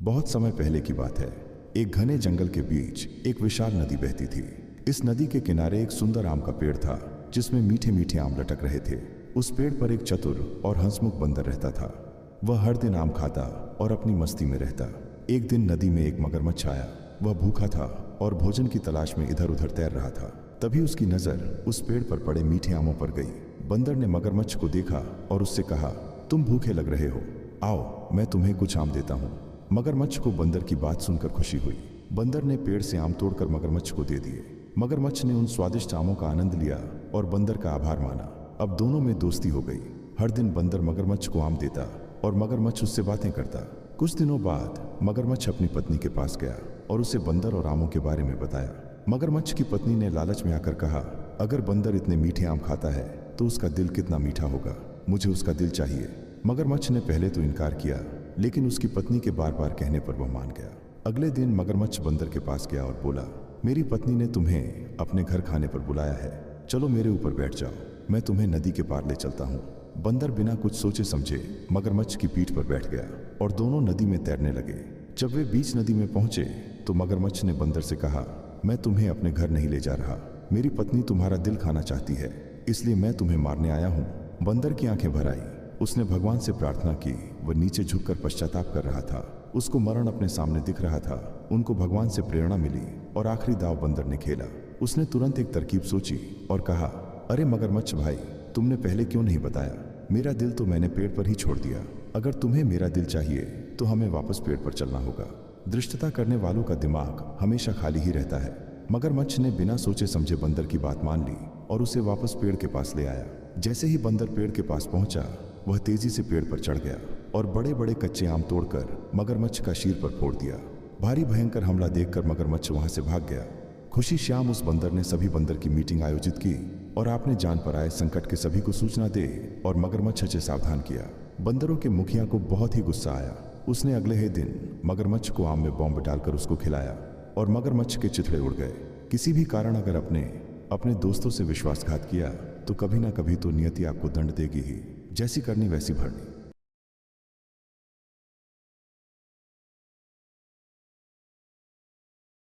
बहुत समय पहले की बात है। एक घने जंगल के बीच एक विशाल नदी बहती थी। इस नदी के किनारे एक सुंदर आम का पेड़ था जिसमें मीठे मीठे आम लटक रहे थे। उस पेड़ पर एक चतुर और हंसमुख बंदर रहता था। वह हर दिन आम खाता और अपनी मस्ती में रहता। एक दिन नदी में एक मगरमच्छ आया। वह भूखा था और भोजन की तलाश में इधर उधर तैर रहा था। तभी उसकी नजर उस पेड़ पर पड़े मीठे आमों पर गई। बंदर ने मगरमच्छ को देखा और उससे कहा, तुम भूखे लग रहे हो, आओ मैं तुम्हें कुछ आम देता हूँ। मगरमच्छ को बंदर की बात सुनकर खुशी हुई। बंदर ने पेड़ से आम तोड़कर मगरमच्छ को दे दिए। मगरमच्छ ने उन स्वादिष्ट आमों का आनंद लिया और बंदर का आभार माना। अब दोनों में दोस्ती हो गई। हर दिन बंदर मगरमच्छ को आम देता और मगरमच्छ उससे बातें करता। कुछ दिनों बाद मगरमच्छ अपनी पत्नी के पास गया और उसे बंदर और आमों के बारे में बताया। मगरमच्छ की पत्नी ने लालच में आकर कहा, अगर बंदर इतने मीठे आम खाता है तो उसका दिल कितना मीठा होगा, मुझे उसका दिल चाहिए। मगरमच्छ ने पहले तो इनकार किया, लेकिन उसकी पत्नी के बार बार कहने पर वह मान गया। अगले दिन मगरमच्छ बंदर के पास गया और बोला, मेरी पत्नी ने तुम्हें अपने घर खाने पर बुलाया है, चलो मेरे ऊपर बैठ जाओ, मैं तुम्हें नदी के पार ले चलता हूँ। बंदर बिना कुछ सोचे समझे मगरमच्छ की पीठ पर बैठ गया और दोनों नदी में तैरने लगे। जब वे बीच नदी में पहुंचे तो मगरमच्छ ने बंदर से कहा, मैं तुम्हें अपने घर नहीं ले जा रहा, मेरी पत्नी तुम्हारा दिल खाना चाहती है, इसलिए मैं तुम्हें मारने आया हूँ। बंदर की आंखें भर आई। उसने भगवान से प्रार्थना की। वह नीचे झुककर पश्चाताप कर रहा था। उसको मरण अपने सामने दिख रहा था। उनको भगवान से प्रेरणा मिली और आखिरी दाव बंदर ने खेला। उसने तुरंत एक तरकीब सोची और कहा, अरे मगरमच्छ भाई, तुमने पहले क्यों नहीं बताया? मेरा दिल तो मैंने पेड़ पर ही छोड़ दिया। अगर तुम्हें मेरा दिल चाहिए तो हमें वापस पेड़ पर चलना होगा। धृष्टता करने वालों का दिमाग हमेशा खाली ही रहता है। मगरमच्छ ने बिना सोचे समझे बंदर की बात मान ली और उसे वापस पेड़ के पास ले आया। जैसे ही बंदर पेड़ के पास पहुंचा, वह तेजी से पेड़ पर चढ़ गया और बड़े बड़े कच्चे आम तोड़कर मगरमच्छ का शीर पर फोड़ दिया। भारी भयंकर हमला देखकर मगरमच्छ वहां से भाग गया। खुशी शाम उस बंदर ने सभी बंदर की मीटिंग आयोजित की और आपने जान पर आए संकट के सभी को सूचना दे और मगरमच्छ से सावधान किया। बंदरों के मुखिया को बहुत ही गुस्सा आया। उसने अगले ही दिन मगरमच्छ को आम में बॉम्ब डालकर उसको खिलाया और मगरमच्छ के चिथड़े उड़ गए। किसी भी कारण अगर अपने दोस्तों से विश्वासघात किया तो कभी ना कभी तो नियति आपको दंड देगी ही। जैसी करनी वैसी भरनी।